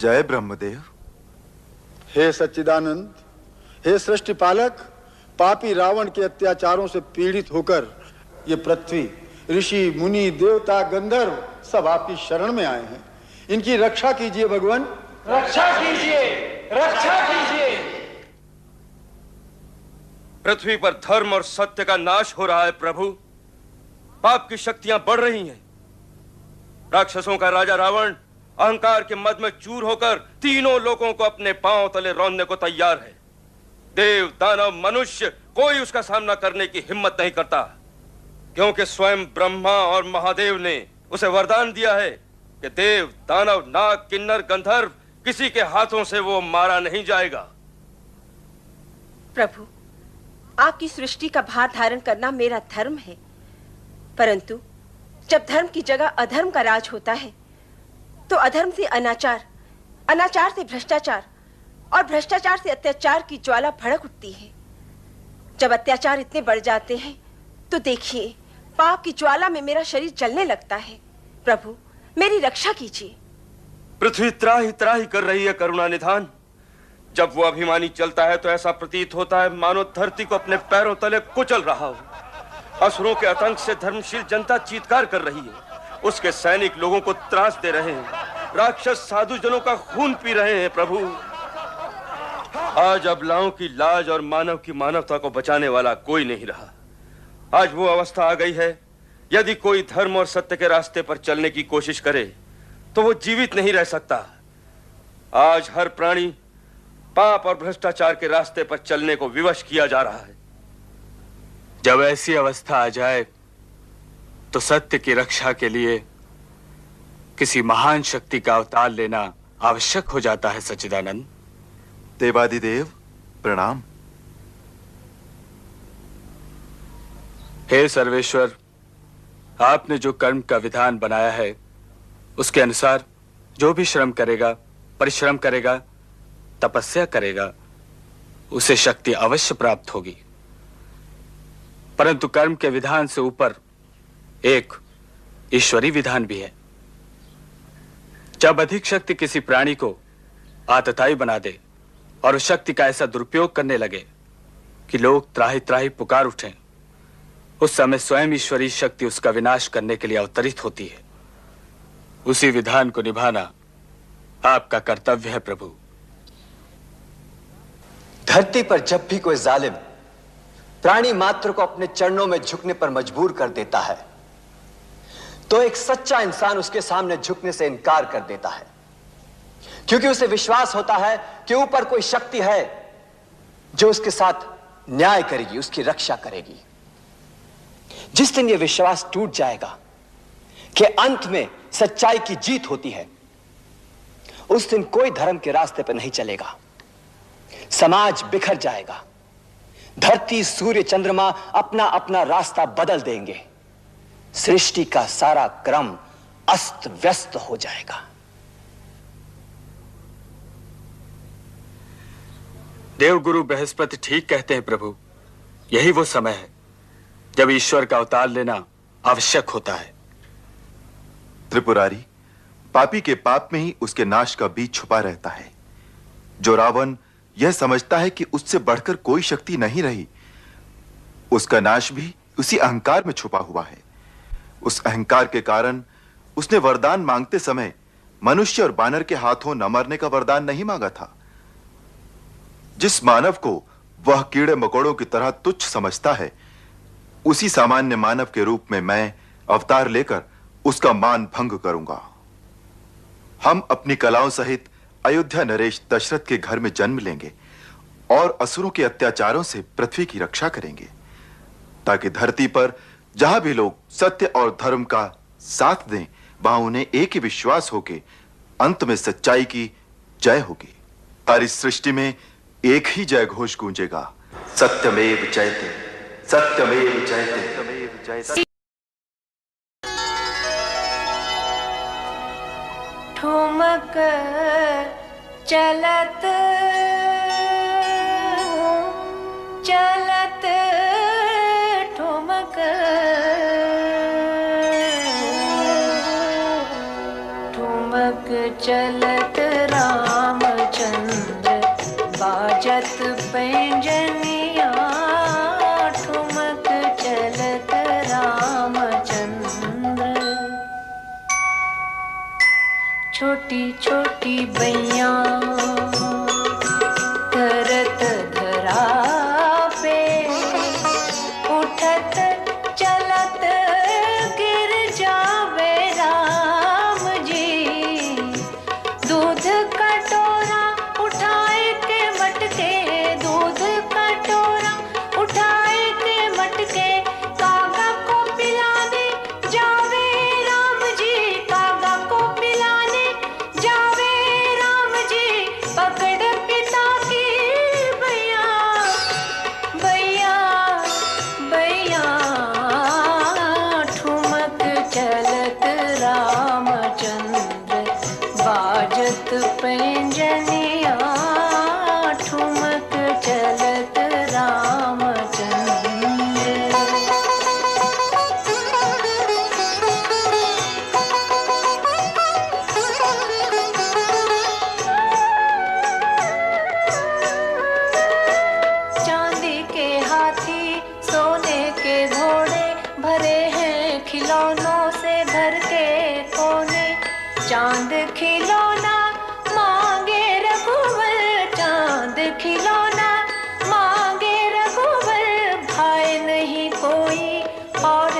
जय ब्रह्मदेव। हे सच्चिदानंद, हे सृष्टि पालक, पापी रावण के अत्याचारों से पीड़ित होकर ये पृथ्वी, ऋषि मुनि देवता गंधर्व सब आपकी शरण में आए हैं। इनकी रक्षा कीजिए भगवान, रक्षा कीजिए, रक्षा कीजिए। पृथ्वी पर धर्म और सत्य का नाश हो रहा है प्रभु। पाप की शक्तियां बढ़ रही हैं। राक्षसों का राजा रावण अहंकार के मद में चूर होकर तीनों लोगों को अपने पांव तले रौंदने को तैयार है। देव, दानव, मनुष्य कोई उसका सामना करने की हिम्मत नहीं करता, क्योंकि स्वयं ब्रह्मा और महादेव ने उसे वरदान दिया है कि देव, दानव, नाग, किन्नर, गंधर्व किसी के हाथों से वो मारा नहीं जाएगा। प्रभु, आपकी सृष्टि का भार धारण करना मेरा धर्म है, परंतु जब धर्म की जगह अधर्म का राज होता है तो अधर्म से अनाचार, अनाचार से भ्रष्टाचार और भ्रष्टाचार से अत्याचार की ज्वाला भड़क उठती है। जब अत्याचार इतने बढ़ जाते हैं तो देखिए, पाप की ज्वाला में मेरा शरीर जलने लगता है। प्रभु, मेरी रक्षा कीजिए। पृथ्वी त्राही त्राही कर रही है करुणा निधान। जब वो अभिमानी चलता है तो ऐसा प्रतीत होता है मानो धरती को अपने पैरों तले कुचल रहा हो। असुरों के आतंक से धर्मशील जनता चीत्कार कर रही है। उसके सैनिक लोगों को त्रास दे रहे हैं। राक्षस साधु जनों का खून पी रहे हैं प्रभु। आज अबलाओं की लाज और मानव की मानवता को बचाने वाला कोई नहीं रहा। आज वो अवस्था आ गई है, यदि कोई धर्म और सत्य के रास्ते पर चलने की कोशिश करे तो वो जीवित नहीं रह सकता। आज हर प्राणी पाप और भ्रष्टाचार के रास्ते पर चलने को विवश किया जा रहा है। जब ऐसी अवस्था आ जाए तो सत्य की रक्षा के लिए किसी महान शक्ति का अवतार लेना आवश्यक हो जाता है। सच्चिदानंद। देवादिदेव प्रणाम। हे सर्वेश्वर, आपने जो कर्म का विधान बनाया है उसके अनुसार जो भी श्रम करेगा, परिश्रम करेगा, तपस्या करेगा, उसे शक्ति अवश्य प्राप्त होगी। परंतु कर्म के विधान से ऊपर एक ईश्वरी विधान भी है। जब अधिक शक्ति किसी प्राणी को आतताई बना दे और उस शक्ति का ऐसा दुरुपयोग करने लगे कि लोग त्राही त्राही पुकार उठें, उस समय स्वयं ईश्वरी शक्ति उसका विनाश करने के लिए अवतरित होती है। उसी विधान को निभाना आपका कर्तव्य है प्रभु। धरती पर जब भी कोई जालिम प्राणी मात्र को अपने चरणों में झुकने पर मजबूर कर देता है तो एक सच्चा इंसान उसके सामने झुकने से इनकार कर देता है, क्योंकि उसे विश्वास होता है कि ऊपर कोई शक्ति है जो उसके साथ न्याय करेगी, उसकी रक्षा करेगी। जिस दिन यह विश्वास टूट जाएगा कि अंत में सच्चाई की जीत होती है, उस दिन कोई धर्म के रास्ते पर नहीं चलेगा। समाज बिखर जाएगा। धरती, सूर्य, चंद्रमा अपना अपना रास्ता बदल देंगे। सृष्टि का सारा क्रम अस्त व्यस्त हो जाएगा। देवगुरु बृहस्पति ठीक कहते हैं प्रभु। यही वो समय है जब ईश्वर का अवतार लेना आवश्यक होता है। त्रिपुरारी, पापी के पाप में ही उसके नाश का बीज छुपा रहता है। जो रावण यह समझता है कि उससे बढ़कर कोई शक्ति नहीं रही, उसका नाश भी उसी अहंकार में छुपा हुआ है। उस अहंकार के कारण उसने वरदान मांगते समय मनुष्य और बानर के हाथों न मरने का वरदान नहीं मांगा था। जिस मानव को वह कीड़े मकोड़ों की तरह तुच्छ समझता है, उसी सामान्य मानव के रूप में मैं अवतार लेकर उसका मान भंग करूंगा। हम अपनी कलाओं सहित अयोध्या नरेश दशरथ के घर में जन्म लेंगे और असुरों के अत्याचारों से पृथ्वी की रक्षा करेंगे, ताकि धरती पर जहां भी लोग सत्य और धर्म का साथ दें, वहां उन्हें एक ही विश्वास हो कि अंत में सच्चाई की जय होगी। सारी सृष्टि में एक ही जय घोष गूंजेगा, सत्यमेव जयते, सत्यमेव जयते, सत्यमेव जयते। ठुमक चलत चलत ठुमक ठुमक चलत रामचंद्र बाजत पैंजनिया ठुमक चलत रामचंद्र छोटी छोटी बैया करत धरा पे उठत चलत गिर जावे राम जी दूध कटोरा उठाए के मटके दूध कटोरा उठाए के मटके कागा को पिलाने जावे राम जी कागा को पिलाने जावे राम जी पकड़ पिता की भैया भैया भैया ठुमक चलत रामचंद्र बाजत पैंजनिया ठुमक चलत चांदी के हाथी सोने के घोड़े भरे हैं खिलौनों से घर के कोने चांद खिलौना मांगे रघुवर चांद खिलौना मांगे रघुवर भाई नहीं कोई और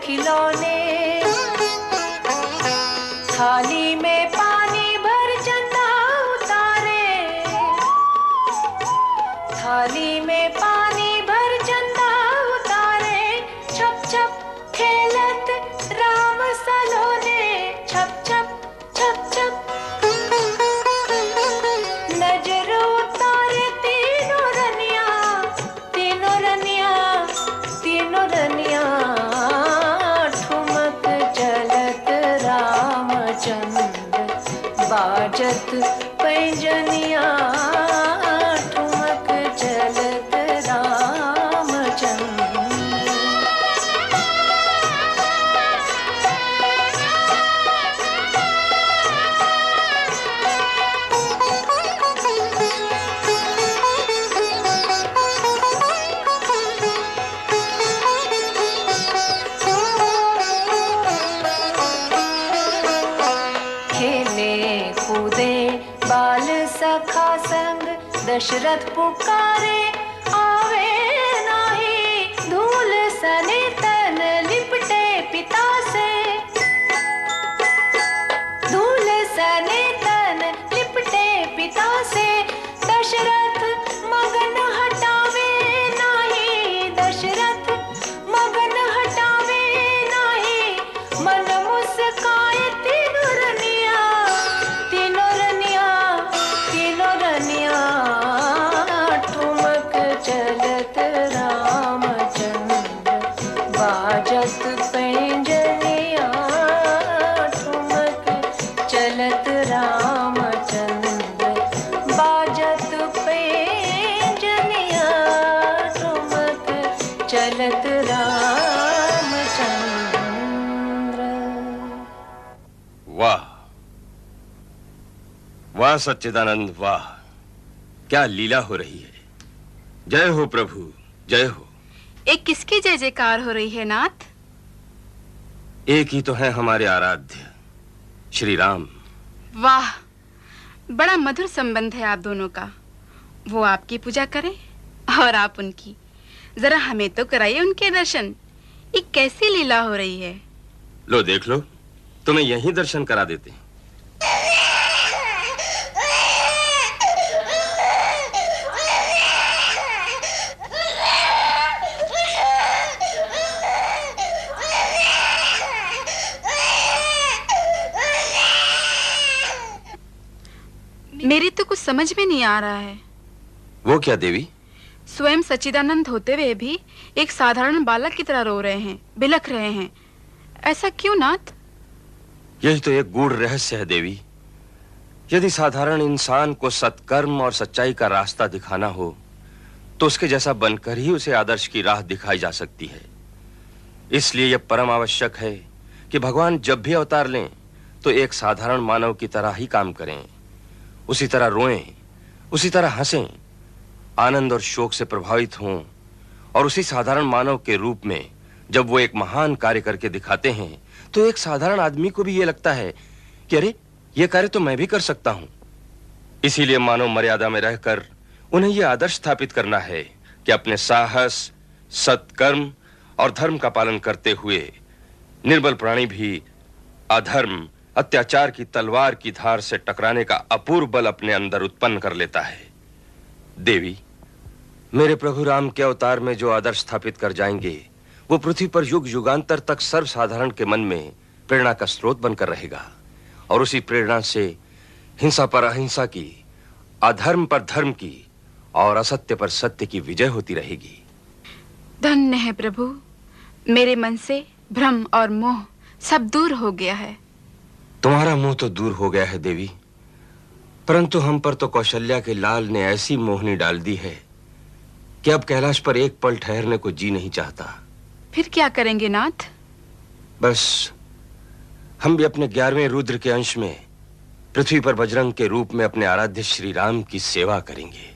खिलौने थाली में पानी भर चंदा उतारे थाली में पानी भर चंदा उतारे छप छप खेलत राम सलोने छप छप छप छप नजर उतारे तीनों रनिया तीनों रनिया तीनों रनिया ठुमक चलत रामचंद्र बाजत पैंजनिया ठुमक चलत रामचंद्र खेले कूदे बाल सखा संग दशरथ पुकारे आवे नाही धूल सने तन लिपटे पिता से धूल सने तन लिपटे पिता से दशरथ मगन हटावे नाही दशरथ मगन हटावे नाही मन मुस्काए तीनों रनिया तीनों रनिया तीनों रनिया ठुमक चलत रामचंद्र बाजत पैंजनिया ठुमक चलत रामचंद्र बाजत पैंजनिया ठुमक चलत रामचंद्र वाह वाह सच्चिदानंद वाह क्या लीला हो रही है जय हो प्रभु जय हो एक किसकी जय जयकार हो रही है नाथ एक ही तो है हमारे आराध्य श्री राम वाह बड़ा मधुर संबंध है आप दोनों का वो आपकी पूजा करें और आप उनकी जरा हमें तो कराइए उनके दर्शन ये कैसी लीला हो रही है लो देख लो तुम्हें यहीं दर्शन करा देते हैं मेरी तो कुछ समझ में नहीं आ रहा है वो क्या देवी स्वयं सच्चिदानंद होते हुए भी एक साधारण बालक की तरह रो रहे हैं बिलख रहे हैं ऐसा क्यों नाथ यही तो एक गूढ़ रहस्य है देवी यदि साधारण इंसान को सत्कर्म और सच्चाई का रास्ता दिखाना हो तो उसके जैसा बनकर ही उसे आदर्श की राह दिखाई जा सकती है इसलिए यह परम आवश्यक है कि भगवान जब भी अवतार लें तो एक साधारण मानव की तरह ही काम करें उसी तरह रोएं, उसी तरह हंसें, आनंद और शोक से प्रभावित हों, और उसी साधारण मानव के रूप में जब वो एक महान कार्य करके दिखाते हैं तो एक साधारण आदमी को भी ये लगता है कि अरे ये कार्य तो मैं भी कर सकता हूं। इसीलिए मानव मर्यादा में रहकर उन्हें यह आदर्श स्थापित करना है कि अपने साहस, सत्कर्म और धर्म का पालन करते हुए निर्बल प्राणी भी अधर्म, अत्याचार की तलवार की धार से टकराने का अपूर्व बल अपने अंदर उत्पन्न कर लेता है। देवी, मेरे प्रभु राम के अवतार में जो आदर्श स्थापित कर जाएंगे वो पृथ्वी पर युग युगांतर तक सर्वसाधारण के मन में प्रेरणा का स्रोत बनकर रहेगा, और उसी प्रेरणा से हिंसा पर अहिंसा की, अधर्म पर धर्म की और असत्य पर सत्य की विजय होती रहेगी। धन्य है प्रभु, मेरे मन से भ्रम और मोह सब दूर हो गया है। तुम्हारा मोह तो दूर हो गया है देवी, परंतु हम पर तो कौशल्या के लाल ने ऐसी मोहनी डाल दी है कि अब कैलाश पर एक पल ठहरने को जी नहीं चाहता। फिर क्या करेंगे नाथ? बस हम भी अपने 11वें रुद्र के अंश में पृथ्वी पर बजरंग के रूप में अपने आराध्य श्री राम की सेवा करेंगे।